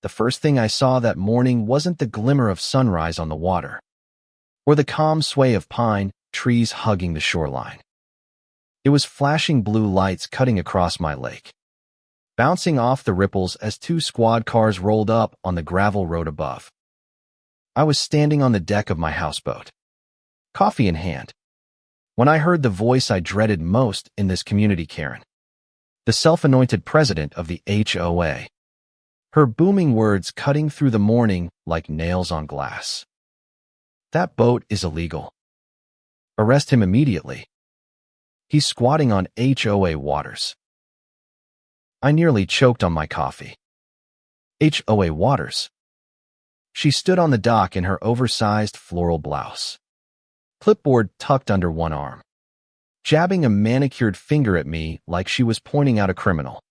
the first thing I saw that morning wasn't the glimmer of sunrise on the water, or the calm sway of pine trees hugging the shoreline. It was flashing blue lights cutting across my lake, bouncing off the ripples as two squad cars rolled up on the gravel road above. I was standing on the deck of my houseboat, coffee in hand, when I heard the voice I dreaded most in this community, Karen, the self-anointed president of the HOA. Her booming words cutting through the morning like nails on glass. That boat is illegal. Arrest him immediately. He's squatting on HOA waters. I nearly choked on my coffee. HOA waters. She stood on the dock in her oversized floral blouse, clipboard tucked under one arm, jabbing a manicured finger at me like she was pointing out a criminal.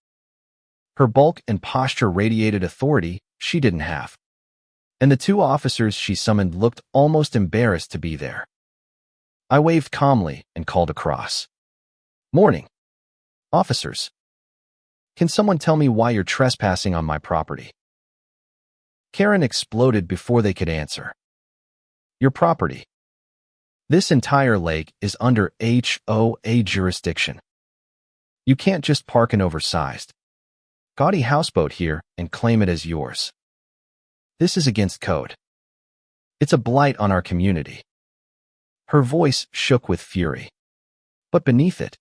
Her bulk and posture radiated authority she didn't have, and the two officers she summoned looked almost embarrassed to be there. I waved calmly and called across. "Morning, officers. Can someone tell me why you're trespassing on my property?" Karen exploded before they could answer. "Your property. This entire lake is under HOA jurisdiction. You can't just park an oversized, gaudy houseboat here and claim it as yours. This is against code. It's a blight on our community." Her voice shook with fury, but beneath it,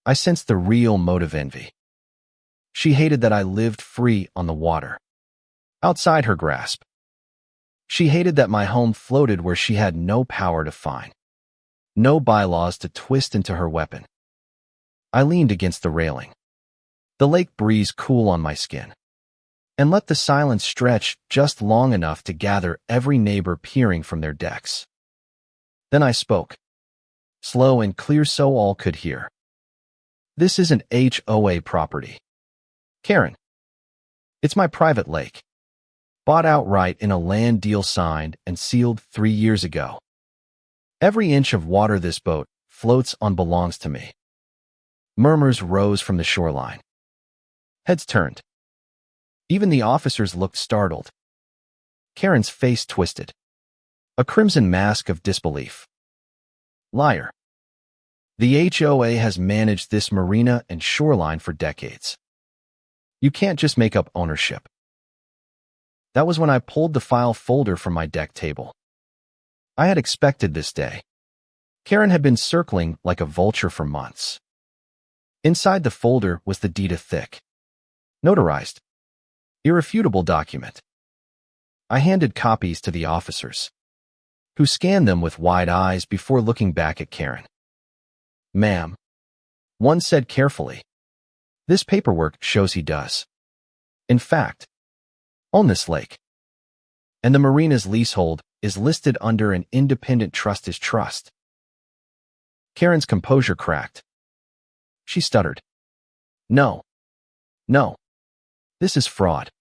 I sensed the real motive: envy. She hated that I lived free on the water, outside her grasp. She hated that my home floated where she had no power to find, no bylaws to twist into her weapon. I leaned against the railing, the lake breeze cool on my skin, and let the silence stretch just long enough to gather every neighbor peering from their decks. Then I spoke, slow and clear so all could hear. "This isn't HOA property, Karen. It's my private lake, bought outright in a land deal signed and sealed 3 years ago. Every inch of water this boat floats on belongs to me." Murmurs rose from the shoreline. Heads turned. Even the officers looked startled. Karen's face twisted, a crimson mask of disbelief. "Liar. The HOA has managed this marina and shoreline for decades. You can't just make up ownership." That was when I pulled the file folder from my deck table. I had expected this day. Karen had been circling like a vulture for months. Inside the folder was the deed, a thick, notarized, irrefutable document. I handed copies to the officers, who scanned them with wide eyes before looking back at Karen. "Ma'am," one said carefully, "this paperwork shows he does, in fact, own this lake. And the marina's leasehold is listed under an independent trust as trust." Karen's composure cracked. She stuttered. No, this is fraud.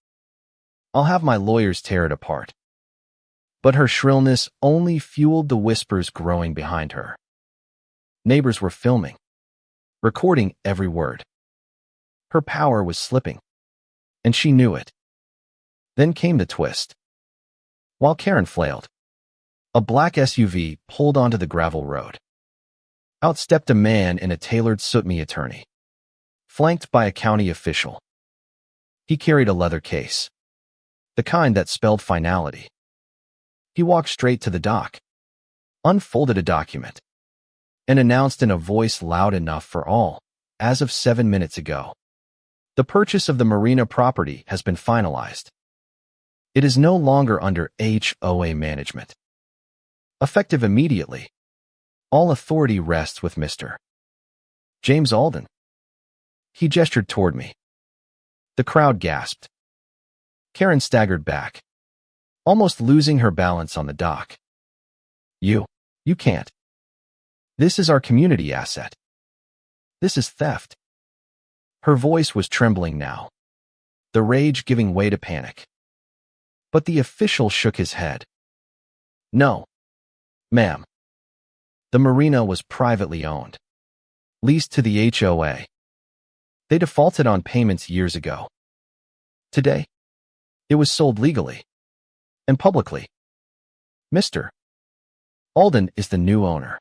I'll have my lawyers tear it apart." But her shrillness only fueled the whispers growing behind her. Neighbors were filming, recording every word. Her power was slipping, and she knew it. Then came the twist. While Karen flailed, a black SUV pulled onto the gravel road. Out stepped a man in a tailored SUTME attorney, flanked by a county official. He carried a leather case, the kind that spelled finality. He walked straight to the dock, unfolded a document, and announced in a voice loud enough for all, as of 7 minutes ago, "The purchase of the Marina property has been finalized. It is no longer under HOA management. Effective immediately, all authority rests with Mr. James Alden." He gestured toward me. The crowd gasped. Karen staggered back, almost losing her balance on the dock. You can't. This is our community asset. This is theft." Her voice was trembling now, the rage giving way to panic. But the official shook his head. "No, ma'am. The marina was privately owned, leased to the HOA. They defaulted on payments years ago. Today, It was sold legally and publicly. Mr. Alden is the new owner.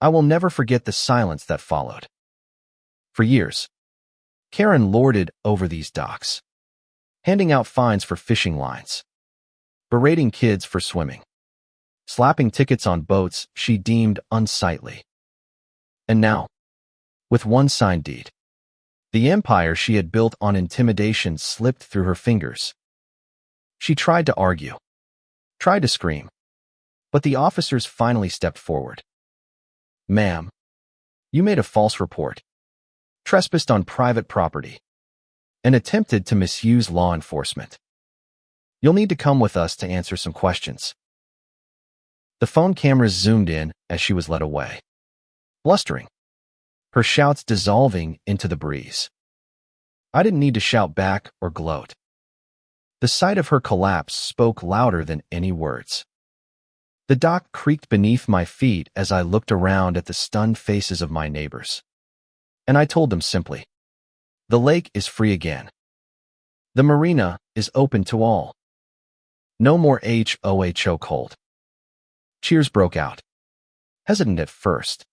I will never forget the silence that followed. For years, Karen lorded over these docks, handing out fines for fishing lines, berating kids for swimming, slapping tickets on boats she deemed unsightly. And now, with one signed deed, the empire she had built on intimidation slipped through her fingers. She tried to argue, tried to scream, but the officers finally stepped forward. Ma'am, you made a false report, trespassed on private property, and attempted to misuse law enforcement. You'll need to come with us to answer some questions. The phone cameras zoomed in as she was led away, blustering, her shouts dissolving into the breeze. I didn't need to shout back or gloat. The sight of her collapse spoke louder than any words. The dock creaked beneath my feet as I looked around at the stunned faces of my neighbors. And I told them simply, the lake is free again. The marina is open to all. No more HOA chokehold. Cheers broke out, hesitant at first,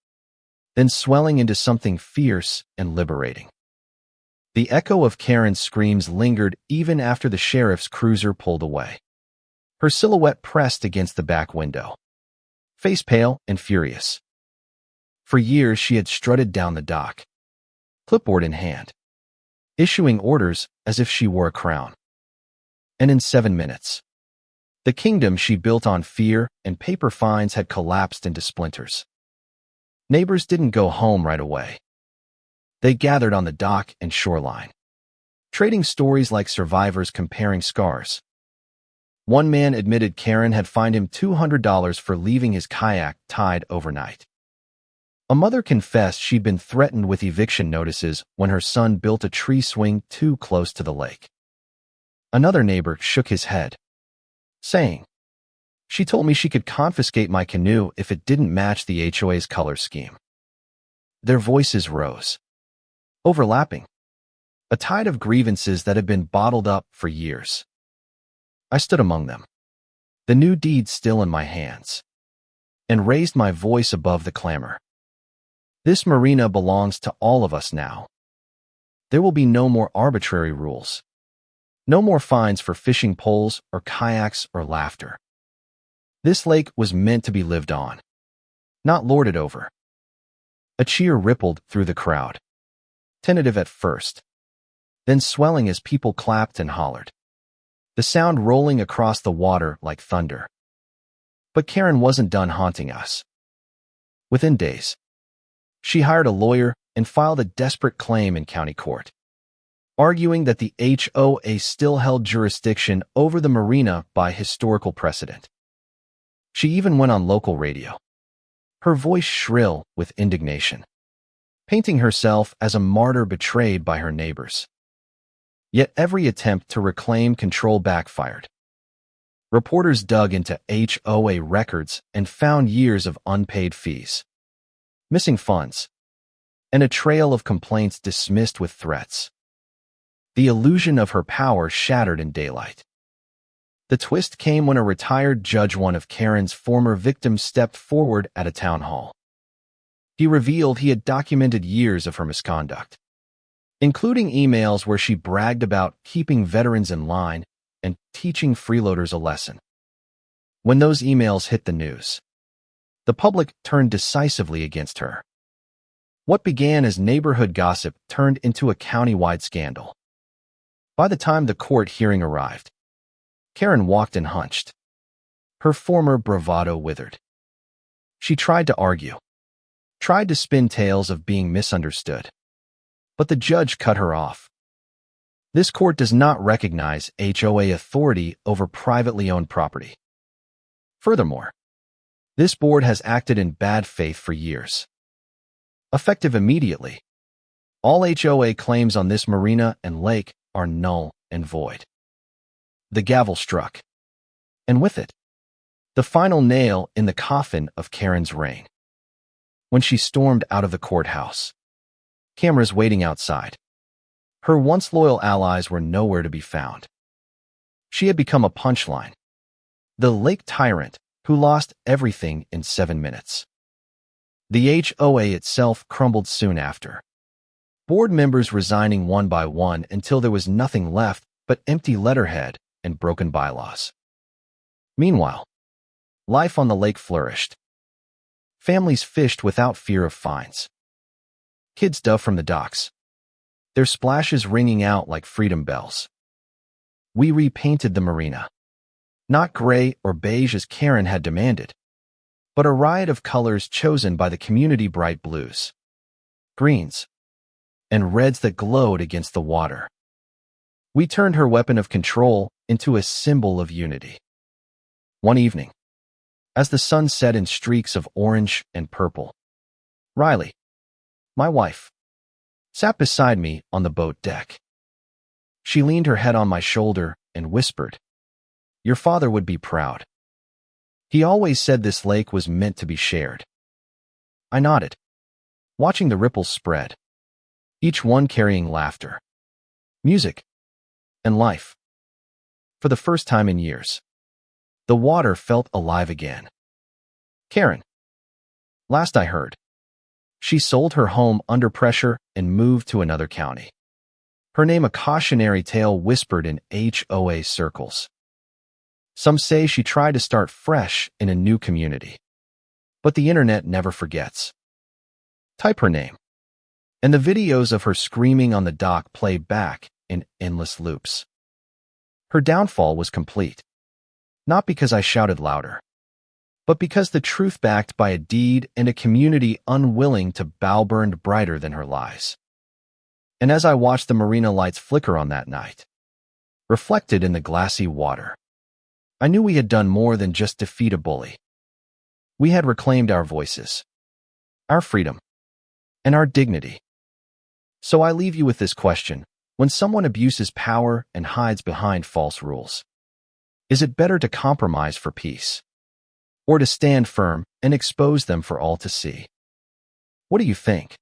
then swelling into something fierce and liberating. The echo of Karen's screams lingered even after the sheriff's cruiser pulled away. Her silhouette pressed against the back window, face pale and furious. For years she had strutted down the dock, clipboard in hand, issuing orders as if she wore a crown. And in 7 minutes, the kingdom she built on fear and paper fines had collapsed into splinters. Neighbors didn't go home right away. They gathered on the dock and shoreline, trading stories like survivors comparing scars. One man admitted Karen had fined him $200 for leaving his kayak tied overnight. A mother confessed she'd been threatened with eviction notices when her son built a tree swing too close to the lake. Another neighbor shook his head, saying, "She told me she could confiscate my canoe if it didn't match the HOA's color scheme." Their voices rose, overlapping, a tide of grievances that had been bottled up for years. I stood among them, the new deed still in my hands, and raised my voice above the clamor. This marina belongs to all of us now. There will be no more arbitrary rules, no more fines for fishing poles or kayaks or laughter. This lake was meant to be lived on, not lorded over. A cheer rippled through the crowd, tentative at first, then swelling as people clapped and hollered, the sound rolling across the water like thunder. But Karen wasn't done haunting us. Within days, she hired a lawyer and filed a desperate claim in county court, arguing that the HOA still held jurisdiction over the marina by historical precedent. She even went on local radio, her voice shrill with indignation, painting herself as a martyr betrayed by her neighbors. Yet every attempt to reclaim control backfired. Reporters dug into HOA records and found years of unpaid fees, missing funds, and a trail of complaints dismissed with threats. The illusion of her power shattered in daylight. The twist came when a retired judge, one of Karen's former victims, stepped forward at a town hall. He revealed he had documented years of her misconduct, including emails where she bragged about keeping veterans in line and teaching freeloaders a lesson. When those emails hit the news, the public turned decisively against her. What began as neighborhood gossip turned into a county-wide scandal. By the time the court hearing arrived, Karen walked and hunched. Her former bravado withered. She tried to argue, tried to spin tales of being misunderstood, but the judge cut her off. This court does not recognize HOA authority over privately owned property. Furthermore, this board has acted in bad faith for years. Effective immediately, all HOA claims on this marina and lake are null and void. The gavel struck, and with it, the final nail in the coffin of Karen's reign. When she stormed out of the courthouse, cameras waiting outside, her once loyal allies were nowhere to be found. She had become a punchline. The lake tyrant who lost everything in 7 minutes. The HOA itself crumbled soon after. Board members resigning one by one until there was nothing left but empty letterhead and broken bylaws. Meanwhile, life on the lake flourished. Families fished without fear of fines. Kids dove from the docks, their splashes ringing out like freedom bells. We repainted the marina. Not gray or beige as Karen had demanded, but a riot of colors chosen by the community: bright blues, greens, and reds that glowed against the water. We turned her weapon of control into a symbol of unity. One evening, as the sun set in streaks of orange and purple, Riley, my wife, sat beside me on the boat deck. She leaned her head on my shoulder and whispered, "Your father would be proud. He always said this lake was meant to be shared." I nodded, watching the ripples spread, each one carrying laughter, music, and life. For the first time in years, the water felt alive again. Karen, last I heard, she sold her home under pressure and moved to another county. Her name a cautionary tale whispered in HOA circles. Some say she tried to start fresh in a new community. But the internet never forgets. Type her name, and the videos of her screaming on the dock play back in endless loops. Her downfall was complete. Not because I shouted louder, but because the truth backed by a deed and a community unwilling to bow burned brighter than her lies. And as I watched the marina lights flicker on that night, reflected in the glassy water, I knew we had done more than just defeat a bully. We had reclaimed our voices, our freedom, and our dignity. So I leave you with this question: when someone abuses power and hides behind false rules, is it better to compromise for peace, or to stand firm and expose them for all to see? What do you think?